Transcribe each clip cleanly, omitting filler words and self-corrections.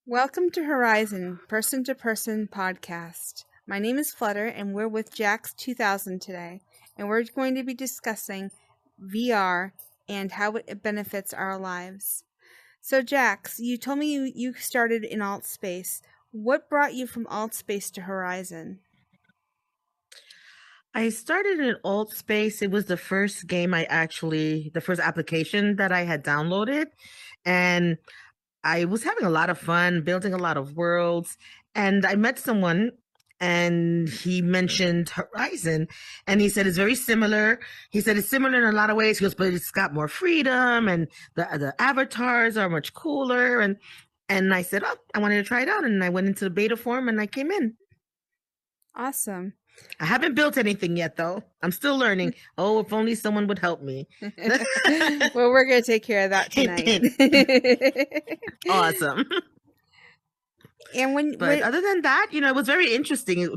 Welcome to Horizon Person to Person podcast. My name is Flutter and we're with Jaxxx2000 today, and we're going to be discussing VR and how it benefits our lives. So Jax, you told me you started in alt space. What brought you from alt space to Horizon? I started in alt space. It was the first the first application that I had downloaded. And I was having a lot of fun building a lot of worlds. And I met someone and he mentioned Horizon and he said it's very similar. He said it's similar in a lot of ways. He goes, but it's got more freedom and the avatars are much cooler. And I said, oh, I wanted to try it out. And I went into the beta form and I came in. Awesome. I haven't built anything yet, though. I'm still learning. Oh, if only someone would help me. Well, we're going to take care of that tonight. Awesome. And other than that, it was very interesting.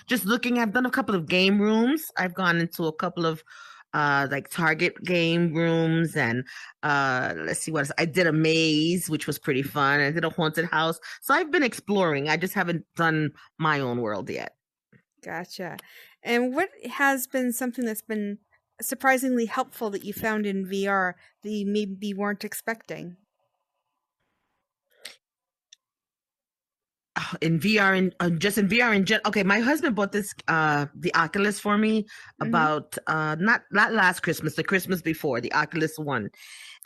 Just looking, I've done a couple of game rooms. I've gone into a couple of like Target game rooms, and let's see what else. I did a maze, which was pretty fun. I did a haunted house. So I've been exploring. I just haven't done my own world yet. Gotcha. And what has been something that's been surprisingly helpful that you found in VR that you maybe weren't expecting? In VR and just in VR okay, my husband bought this the Oculus for me about not last Christmas, the Christmas before, the Oculus One.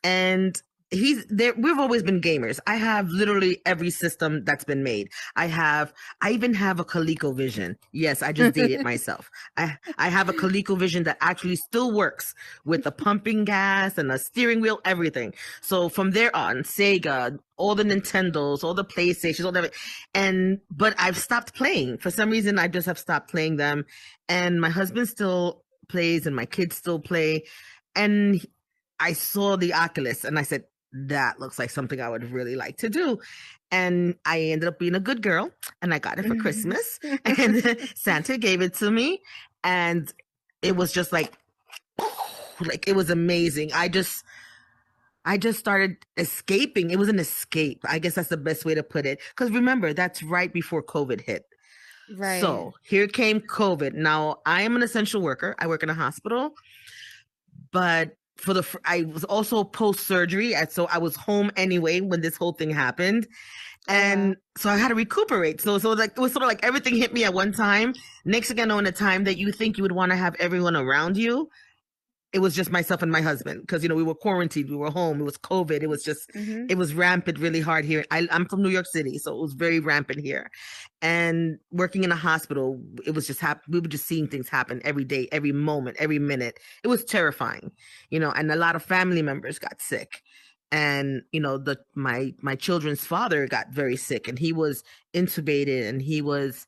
And he's there. We've always been gamers. I have literally every system that's been made. I even have a ColecoVision. Yes, I just dated myself. I have a ColecoVision that actually still works with the pumping gas and a steering wheel, everything. So from there on, Sega, all the Nintendos, all the PlayStations, all that. But I've stopped playing. For some reason, I just have stopped playing them. And my husband still plays and my kids still play. And I saw the Oculus and I said, that looks like something I would really like to do. And I ended up being a good girl and I got it for Christmas and Santa gave it to me. And it was just like it was amazing. I just started escaping. It was an escape. I guess that's the best way to put it. Because remember, that's right before COVID hit. Right. So here came COVID. Now, I am an essential worker. I work in a hospital. But I was also post-surgery. So I was home anyway when this whole thing happened. And so I had to recuperate. So like, it was sort of like everything hit me at one time. Next thing I know, in a time that you think you would want to have everyone around you, it was just myself and my husband because, we were quarantined. We were home. It was COVID. It was just, it was rampant really hard here. I'm from New York City, so it was very rampant here. And working in a hospital, it was just we were just seeing things happen every day, every moment, every minute. It was terrifying, and a lot of family members got sick. And, my children's father got very sick and he was intubated and he was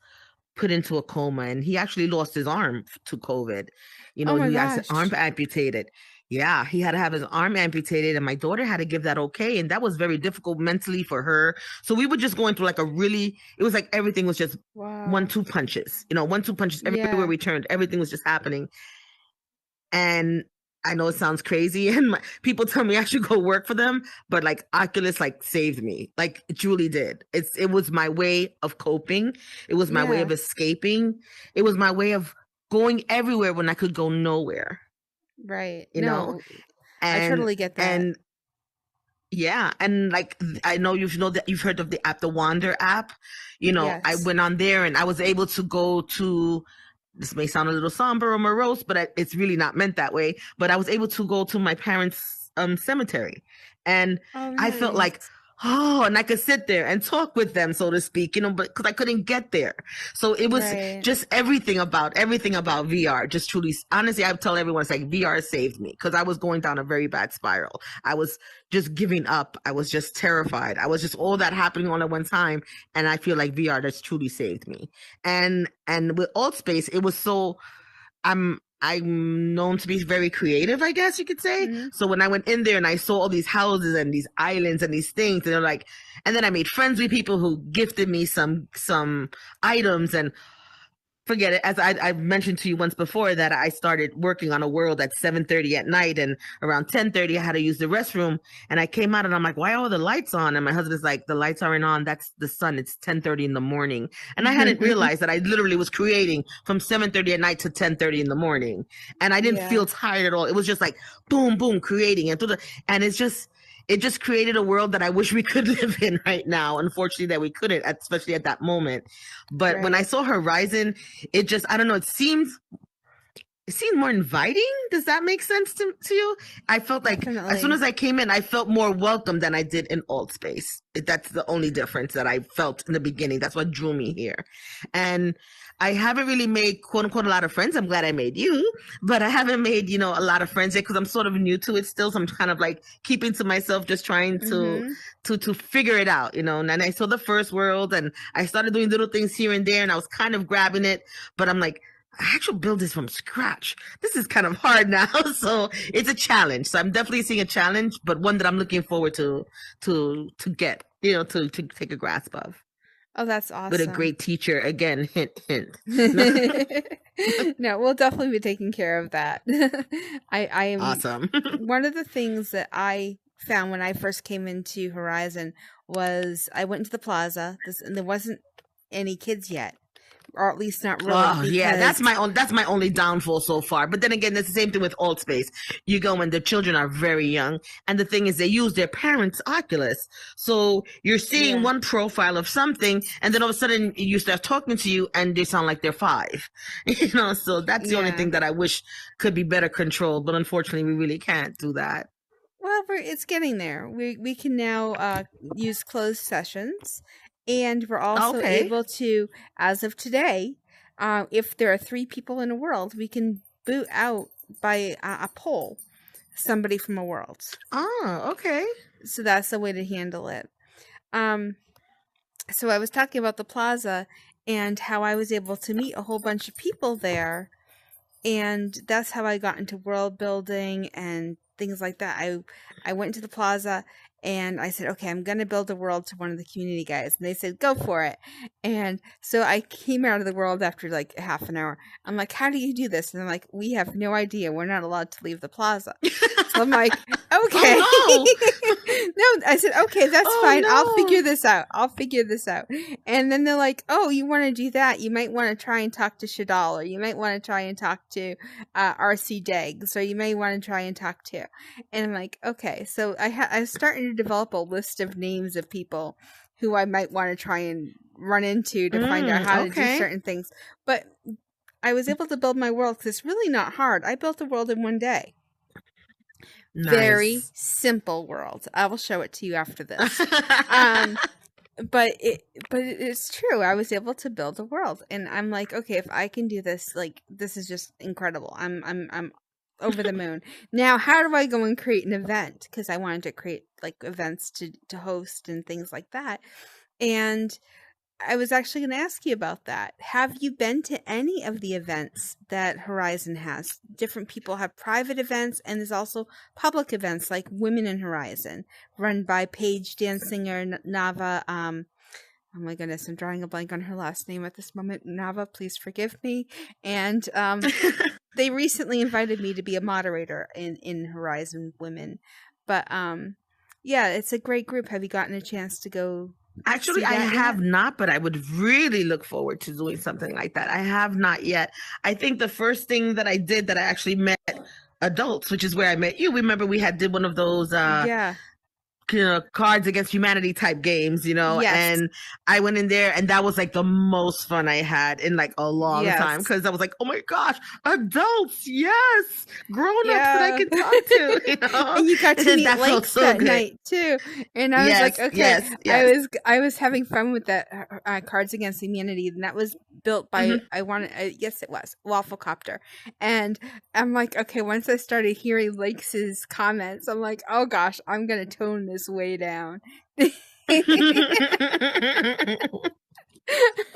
put into a coma and he actually lost his arm to COVID. He had his arm amputated. Yeah, he had to have his arm amputated and my daughter had to give that okay. And that was very difficult mentally for her. So we were just going through it was like everything was just 1-2 punches, 1-2 punches everywhere we turned. Everything was just happening. And I know it sounds crazy and people tell me I should go work for them, but like Oculus saved me. Like it truly did. It was my way of coping. It was my way of escaping. It was my way of going everywhere when I could go nowhere. Right. And I totally get that. And yeah, and I know that you've heard of the app, the Wander app. Yes. I went on there and I was able to go to, this may sound a little somber or morose, but it's really not meant that way. But I was able to go to my parents' cemetery. And I felt like, and I could sit there and talk with them, so to speak, but because I couldn't get there. So it was just everything about VR. Just truly, honestly, I would tell everyone, it's like VR saved me because I was going down a very bad spiral. I was just giving up. I was just terrified. I was just all that happening all at one time. And I feel like VR that's truly saved me. And with alt space, it was so, I'm known to be very creative, I guess you could say. Mm-hmm. So when I went in there and I saw all these houses and these islands and these things, and and then I made friends with people who gifted me some items, and forget it. As I've mentioned to you once before, that I started working on a world at 7:30 at night, and around 10:30 I had to use the restroom, and I came out and I'm like, why are all the lights on? And my husband's like, the lights aren't on. That's the sun. It's 10:30 in the morning. And I hadn't realized that I literally was creating from 7:30 at night to 10:30 in the morning. And I didn't Yeah. feel tired at all. It was just like boom, boom, creating. And it just created a world that I wish we could live in right now. Unfortunately, that we couldn't, especially at that moment. But when I Right. saw Horizon, it just, I don't know, it seemed more inviting. Does that make sense to you? I felt like as soon Definitely. as I came in, I felt more welcome than I did in Alt Space. That's the only difference that I felt in the beginning. That's what drew me here. And I haven't really made quote unquote a lot of friends. I'm glad I made you, but I haven't made, a lot of friends yet because I'm sort of new to it still. So I'm kind of like keeping to myself, just trying Mm-hmm. to figure it out, And I saw the first world and I started doing little things here and there and I was kind of grabbing it, but I'm like, I actually build this from scratch. This is kind of hard now, so it's a challenge. So I'm definitely seeing a challenge, but one that I'm looking forward to get, to take a grasp of. Oh, that's With a awesome. great teacher, again, hint, hint. No, No, we'll definitely be taking care of that. I am awesome. one of the things that I found when I first came into Horizon was I went to the plaza. And there wasn't any kids yet, or at least not really, Oh yeah, because that's my only downfall so far. But then again, it's the same thing with Alt Space. You go when the children are very young, and the thing is, they use their parents' Oculus. So you're seeing yeah, one profile of something, and then all of a sudden you start talking to you, and they sound like they're five. So that's the only yeah. thing that I wish could be better controlled. But unfortunately, we really can't do that. Well, it's getting there. We can now use closed sessions, and we're also Okay. able to, as of today, if there are three people in a world, we can boot out by a poll somebody from a world. Oh, okay. So that's the way to handle it. Um, so I was talking about the plaza and how I was able to meet a whole bunch of people there, and that's how I got into world building and things like that. I went to the plaza and I said, "Okay, I'm going to build a world to one of the community guys." And they said, "Go for it." And so I came out of the world after like half an hour. I'm like, "How do you do this?" And they're like, "We have no idea. We're not allowed to leave the plaza." So I'm like, "Okay." Oh No, I said, "Okay, no. that's fine. I'll Oh figure this out. I'll figure this out." And then they're like, "Oh, you want to do that? You might want to try and talk to Shadal, or you might want to try and talk to RC Dags, or you may want to try and talk to." And I'm like, "Okay." So I was starting to develop a list of names of people who I might want to try and run into to find out how to do Okay. certain things. But I was able to build my world because it's really not hard. I built a world in one day. Very Nice. simple world. I will show it to you after this. Um, it's true. I was able to build a world, and I'm like, okay, if I can do this, like this is just incredible. I'm over the moon. Now, how do I go and create an event? Because I wanted to create like events to host and things like that. And I was actually going to ask you about that. Have you been to any of the events that Horizon has? Different people have private events, and there's also public events like Women in Horizon, run by Paige Dansinger Nava. Oh my goodness, I'm drawing a blank on her last name at this moment. Nava, please forgive me. And they recently invited me to be a moderator in Horizon Women. But yeah, it's a great group. Have you gotten a chance to go Actually, see I that yet? have not, but I would really look forward to doing something like that. I have not yet. I think the first thing that I did that I actually met adults, which is where I met you. Remember, we had did one of those Yeah. Cards Against Humanity type games, Yes. and I went in there and that was like the most fun I had in like a long time Yes. because I was like, oh my gosh, adults, yes, grown-ups that I Yeah. can talk to, And you got to and meet that felt Lakes so that good. night too. And I was like, Yes, okay, yes, yes. I was having fun with that Cards Against Humanity, and that was built by Mm-hmm. I wanted yes it was Waffle Copter. And I'm like, okay, once I started hearing Lakes's comments, I'm like, oh gosh, I'm gonna tone this way down.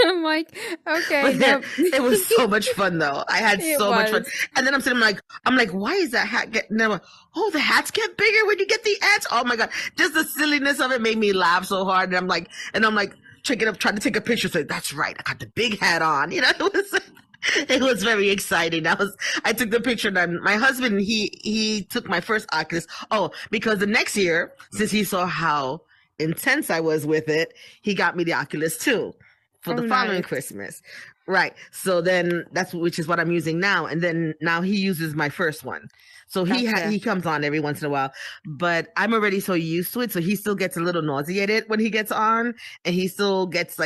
I'm like, okay, But no. it was so much fun though. I had It so much fun. was. And then I'm like, why is that hat getting never? Oh, the hats get bigger when you get the ads. Oh my god, just the silliness of it made me laugh so hard. And I'm like, trying to take a picture. So that's right, I got the big hat on. It was very exciting. I took the picture, and my husband, he took my first Oculus. Oh, because the next year, since he saw how intense I was with it, he got me the Oculus 2 for the following nice. Christmas. Right. So then which is what I'm using now. And then now he uses my first one. So Gotcha. he comes on every once in a while, but I'm already so used to it. So he still gets a little nauseated when he gets on, and he still gets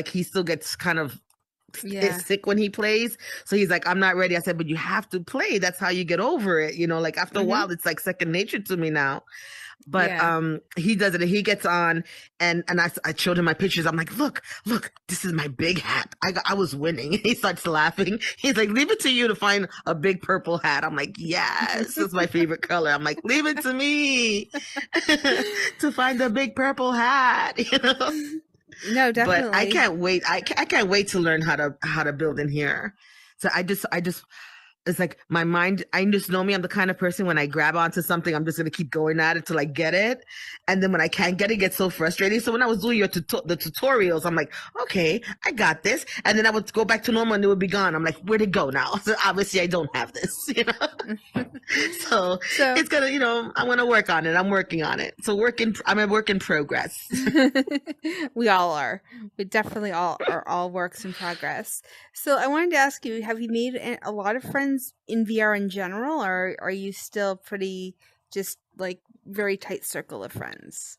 kind of sick when he plays. So he's like, I'm not ready. I said, but you have to play. That's how you get over it. Like after a while, it's like second nature to me now. But he does it. He gets on, and I showed him my pictures. I'm like, look, this is my big hat. I was winning. He starts laughing. He's like, leave it to you to find a big purple hat. I'm like, yes, this is my favorite color. I'm like, leave it to me to find a big purple hat. No, definitely. But I can't wait. I can't wait to learn how to build in here. So I just it's like my mind, I just know me. I'm the kind of person, when I grab onto something, I'm just going to keep going at it till I get it. And then when I can't get it, it gets so frustrating. So when I was doing the tutorials, I'm like, okay, I got this. And then I would go back to normal and it would be gone. I'm like, where'd it go now? So obviously I don't have this, so it's going to, I want to work on it. I'm working on it. So I'm a work in progress. We all are. We definitely all are all works in progress. So I wanted to ask you, have you made a lot of friends in VR in general, or are you still pretty just like very tight circle of friends?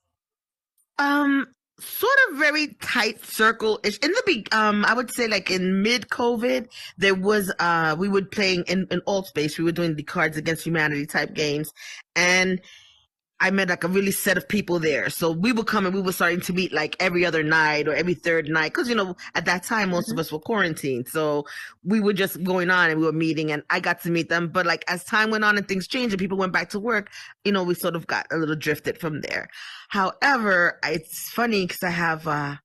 Sort of very tight circle. In the I would say like in mid-COVID, there was we would playing in alt space. We were doing the Cards Against Humanity type games, and I met like a really set of people there. So we would come and we were starting to meet like every other night or every third night. Cause at that time, most of us were quarantined. So we were just going on and we were meeting, and I got to meet them. But like as time went on and things changed and people went back to work, we sort of got a little drifted from there. However, it's funny because I have,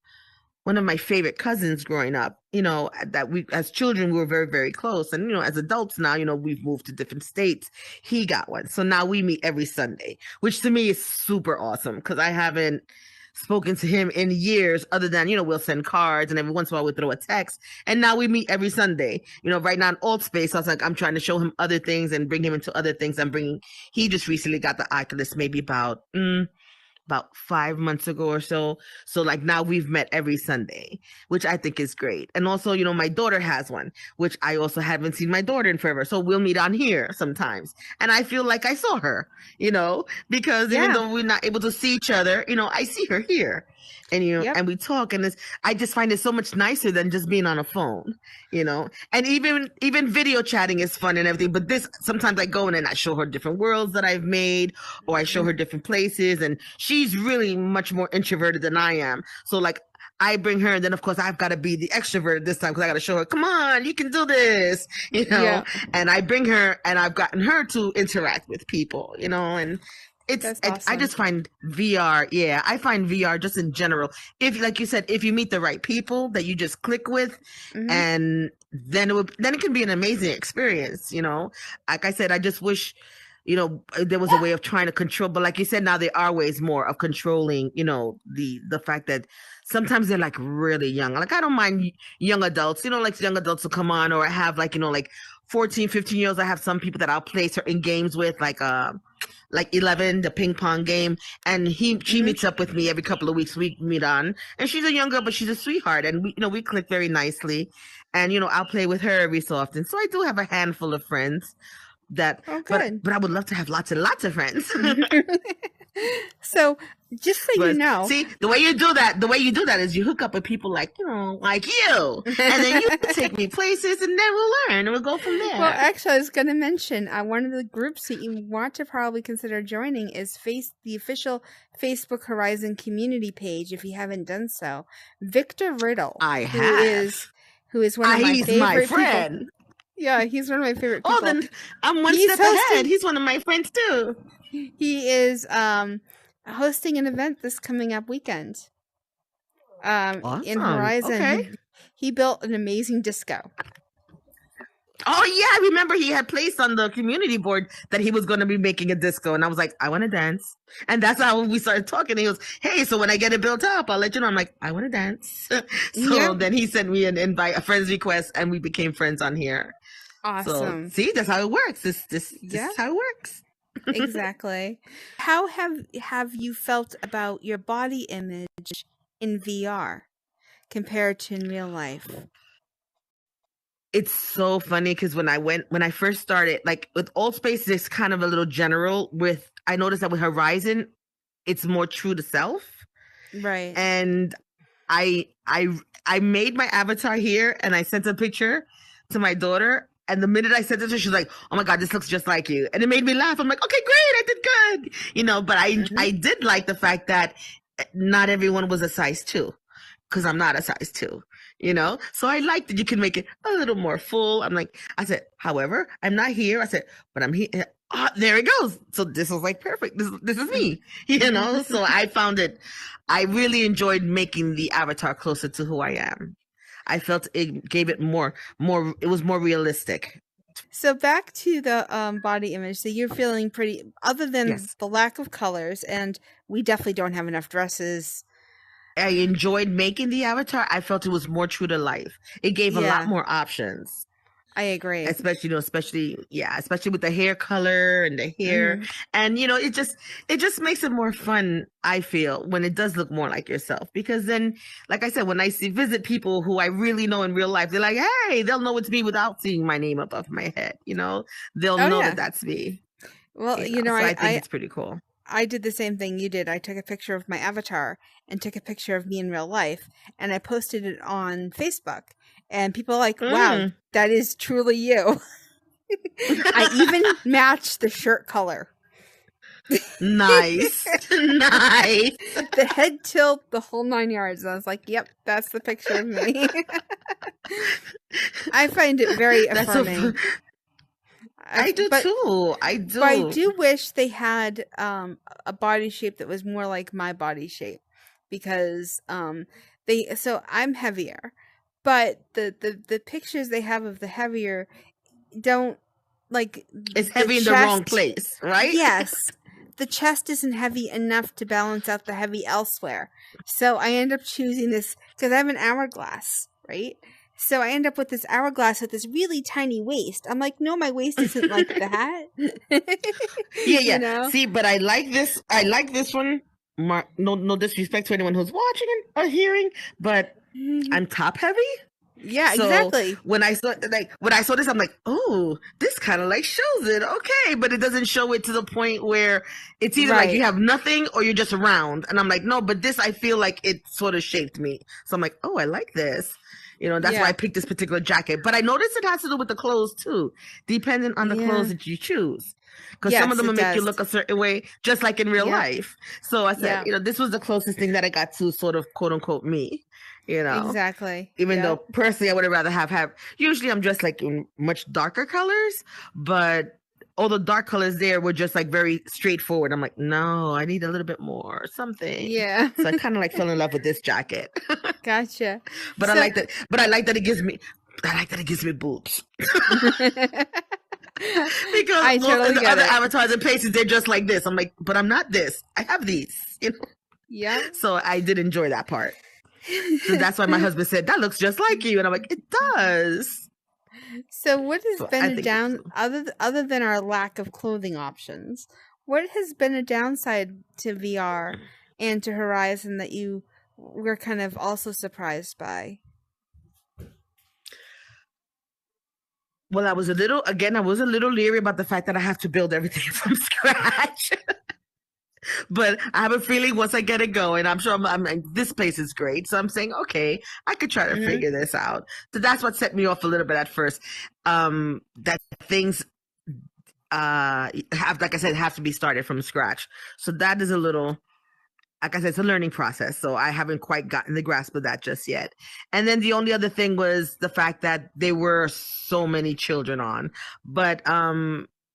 one of my favorite cousins growing up, that we, as children, we were very, very close. And, as adults now, we've moved to different states. He got one. So now we meet every Sunday, which to me is super awesome because I haven't spoken to him in years other than, we'll send cards and every once in a while we throw a text. And now we meet every Sunday, right now in alt space. I was like, I'm trying to show him other things and bring him into other things. He just recently got the Oculus maybe about 5 months ago or so. So like now we've met every Sunday, which I think is great. And also, my daughter has one, which I also haven't seen my daughter in forever. So we'll meet on here sometimes. And I feel like I saw her, because even though we're not able to see each other, I see her here. And and we talk, and I just find it so much nicer than just being on a phone, and even video chatting is fun and everything. But sometimes I go in and I show her different worlds that I've made, or I show her different places, and she's really much more introverted than I am. So like I bring her, and then of course I've got to be the extrovert this time because I got to show her, come on, you can do this, and I bring her, and I've gotten her to interact with people, and That's awesome. I just find VR, I find VR just in general. If, like you said, if you meet the right people that you just click with, and then it can be an amazing experience, Like I said, I just wish, there was a way of trying to control, but like you said, now there are ways more of controlling, the fact that sometimes they're like really young. Like I don't mind young adults, like young adults will come on, or I have like, like 14, 15 years old. I have some people that I'll play certain games with, like 11, the ping pong game, and she meets up with me every couple of weeks. We meet on, and she's a young girl, but she's a sweetheart, and we click very nicely, and I'll play with her every so often. So I do have a handful of friends that, but I would love to have lots and lots of friends. So just so you know, see, the way you do that is you hook up with people like you, and then you take me places, and then we'll learn and we'll go from there. Well, actually, I was going to mention one of the groups that you want to probably consider joining is the official Facebook Horizon community page. If you haven't done so, Victor Riddle, who is one of my favorite people. Yeah, he's one of my favorite people. Oh, then I'm one step ahead. He's one of my friends too. He is hosting an event this coming up weekend. Awesome. In Horizon. Okay. He built an amazing disco. Oh yeah, I remember he had placed on the community board that he was going to be making a disco, and I was like, I want to dance, and that's how we started talking. He goes, "Hey, so when I get it built up, I'll let you know." I'm like, I want to dance. So Yep. then he sent me an invite, a friend's request, and we became friends on here. So Awesome. see, that's how it works. This Yeah, is how it works. exactly. How have you felt about your body image in VR compared to in real life? It's so funny because when I first started, like with Old Space, it's kind of a little general. With I noticed that with Horizon, it's more true to self. Right. And I I I made my avatar here and I sent a picture to my daughter. And the minute I sent it to her, she's like, "Oh my God, this looks just like you." And it made me laugh. I'm like, "Okay, great, I did good." But I Hmm. did like the fact that not everyone was a size 2 because I'm not a size 2. So I like that you can make it a little more full. I said, however, I'm not here. I said, but I'm here. Oh, there it goes. So this was like perfect. This is me, So I really enjoyed making the avatar closer to who I am. I felt it gave it it was more realistic. So back to the body image. So you're feeling pretty, other than Yes. the lack of colors, and we definitely don't have enough dresses. I enjoyed making the avatar. I felt it was more true to life. It gave a lot Yeah, more options. I agree. Especially with the hair color and the hair. Hmm. And it just makes it more fun, I feel, when it does look more like yourself. Because then, like I said, when I visit people who I really know in real life, they're like, hey, they'll know it's me without seeing my name above my head. They'll Oh know that yeah. that's me. Well, So I think it's pretty cool. I did the same thing you did. I took a picture of my avatar and took a picture of me in real life, and I posted it on Facebook. And people are like, "Wow, Mm. that is truly you." I even matched the shirt color. Nice. Nice. The head tilt, the whole 9 yards. And I was like, "Yep, that's the picture of me." I find it very That's so affirming. fun. I do But too. I But I do. do wish they had a body shape that was more like my body shape, because so I'm heavier, but the pictures they have of the heavier don't, like, It's the heavy in the wrong chest. place, right? Yes, the chest isn't heavy enough to balance out the heavy elsewhere. So I end up choosing this because I have an hourglass, right? So I end up with this hourglass with this really tiny waist. I'm like, no, my waist isn't like that. Yeah, you yeah. know? See, but I like this. I like this one. No disrespect to anyone who's watching or hearing, but I'm top heavy. Yeah, So exactly. when I saw this, I'm like, oh, this kind of like shows it, okay, but it doesn't show it to the point where it's either like you Right. have nothing or you're just round. And I'm like, no, but this I feel like it sort of shaped me. So I'm like, oh, I like this. That's why I Yeah. picked this particular jacket. But I noticed it has to do with the clothes too, depending on the clothes Yeah. that you choose. Because some of Yes, them it will make you does. look a certain way, just like in real Yep. life. So I said, Yep. this was the closest thing that I got to sort of quote unquote me, you know Exactly. even though Yep. personally I would have rather have usually I'm dressed like in much darker colors, but all the dark colors there were just like very straightforward. I'm like, no, I need a little bit more something. Yeah. So I kind of like fell in love with this jacket. Gotcha. But So I like that it gives me boobs. Because I most of totally the get other it. avatars and places, they're just like this. I'm like, but I'm not this. I have these. Yep. So I did enjoy that part. So that's why my husband said, that looks just like you. And I'm like, it does. So what has So been I a think it's down, other than our lack of clothing options? What has been a downside to VR and to Horizon that you were kind of also surprised by? well, I was a little leery about the fact that I have to build everything from scratch. But I have a feeling once I get it going, I'm sure this place is great. So I'm saying, okay, I could try to Hmm. figure this out. So that's what set me off a little bit at first. That things have, like I said, have to be started from scratch. So that is a little, like I said, it's a learning process. So I haven't quite gotten the grasp of that just yet. And then the only other thing was the fact that there were so many children on. But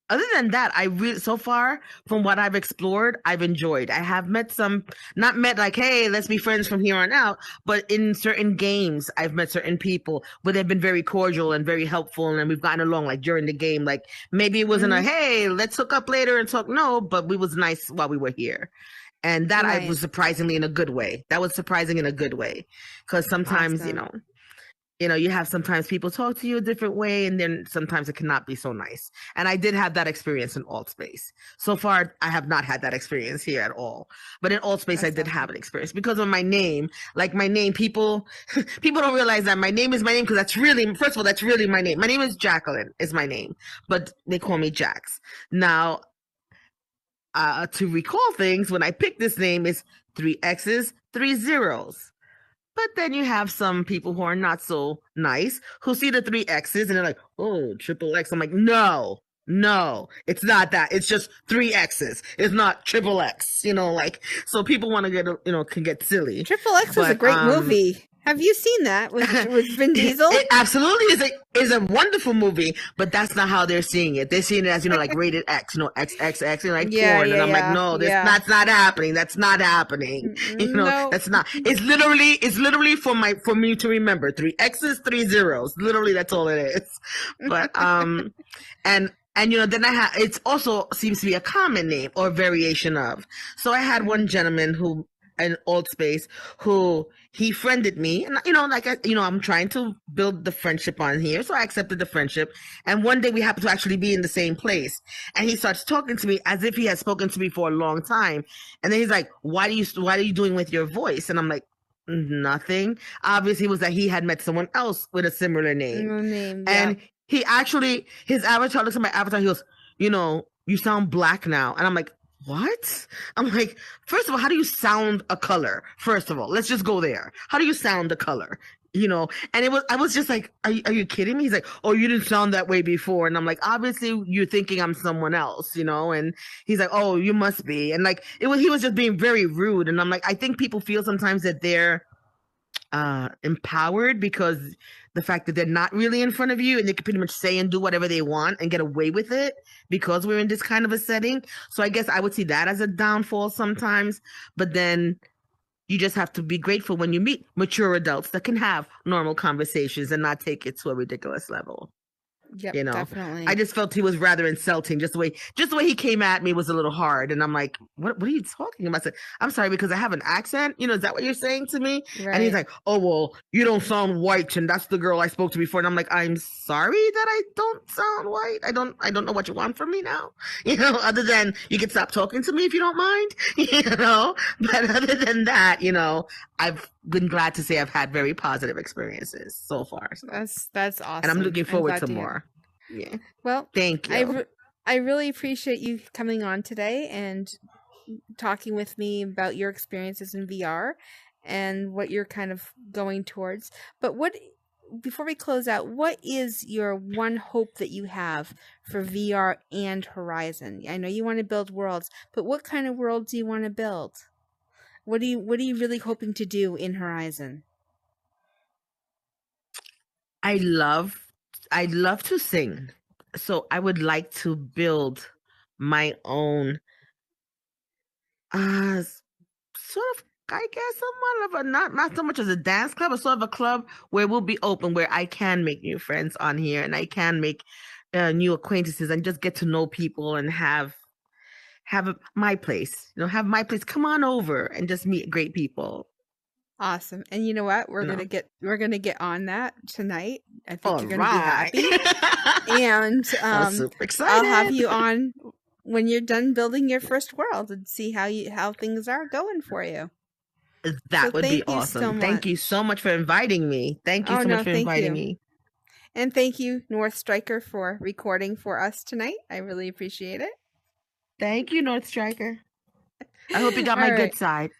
other than that, I really, so far from what I've explored, I've enjoyed. I have met some, not met like, hey, let's be friends from here on out, but in certain games, I've met certain people where they've been very cordial and very helpful, and we've gotten along like during the game. Like maybe it wasn't a, Mm-hmm. hey, let's hook up later and talk. No, but we was nice while we were here. And that I was Nice. surprisingly in a good way. That was surprising in a good way. Because sometimes, Awesome. you have sometimes people talk to you a different way, and then sometimes it cannot be so nice. And I did have that experience in alt space. So far, I have not had that experience here at all. But in alt space, I That's did have awesome. an experience because of my name. Like my name, people people don't realize that my name is my name because that's really, first of all, that's really my name. My name is Jacqueline, is my name, but they call me Jax. Now, to recall things, when I picked this name, is three X's, three zeros. But then you have some people who are not so nice who see the three X's and they're like, oh, triple X. I'm like, no, no, it's not that. It's just three X's. It's not triple X, like, so people want to get, can get silly. Triple X is a But, great movie. Have you seen that with Vin Diesel? it absolutely is a wonderful movie, but that's not how they're seeing it. They're seeing it as, like rated X, X, X, X, like Yeah, porn. yeah, And I'm like, yeah, no, yeah. that's not happening. That's not happening. No. That's not, it's literally for me to remember three X's, three zeros. Literally, that's all it is. But, and then it also seems to be a common name or variation of. So I had one gentleman who, in old space, who he friended me, and like I'm trying to build the friendship on here, so I accepted the friendship. And one day we happened to actually be in the same place, and he starts talking to me as if he had spoken to me for a long time. And then he's like, what are you doing with your voice? And I'm like, nothing. Obviously, it was that he had met someone else with a similar name. No name, yeah. And his avatar looks at my avatar. He goes, you sound black now. And I'm like, what? I'm like, first of all, how do you sound a color? First of all, let's just go there. How do you sound a color? And I was just like, are you kidding me? He's like, oh, you didn't sound that way before. And I'm like, obviously you're thinking I'm someone else, and he's like, oh, you must be. And like, he was just being very rude. And I'm like, I think people feel sometimes that they're empowered because the fact that they're not really in front of you and they can pretty much say and do whatever they want and get away with it because we're in this kind of a setting. So I guess I would see that as a downfall sometimes. But then you just have to be grateful when you meet mature adults that can have normal conversations and not take it to a ridiculous level. Yep, definitely. I just felt he was rather insulting. Just the way he came at me was a little hard. And I'm like, what are you talking about? I said, I'm sorry, because I have an accent. Is that what you're saying to me? Right. And he's like, oh, well, you don't sound white. And that's the girl I spoke to before. And I'm like, I'm sorry that I don't sound white. I don't know what you want from me now. Other than you can stop talking to me if you don't mind, but other than that, I've been glad to say I've had very positive experiences so far. So. That's awesome. And I'm looking forward to more. Yeah. Well, thank you. I really appreciate you coming on today and talking with me about your experiences in VR and what you're kind of going towards. But before we close out, what is your one hope that you have for VR and Horizon? I know you want to build worlds, but what kind of world do you want to build? What are you really hoping to do in Horizon? I'd love to sing. So I would like to build my own sort of, I guess, somewhat of a not so much as a dance club, but sort of a club where we'll be open, where I can make new friends on here and I can make new acquaintances and just get to know people and have my place. Have my place. Come on over and just meet great people. Awesome. And you know what? We're gonna get on that tonight. I think you're gonna be happy. And I'm super excited. I'll have you on when you're done building your first world and see how things are going for you. That would be awesome. Thank you so much for inviting me. Thank you so much for inviting me. And thank you, North Striker, for recording for us tonight. I really appreciate it. Thank you, North Striker. I hope you got my good side.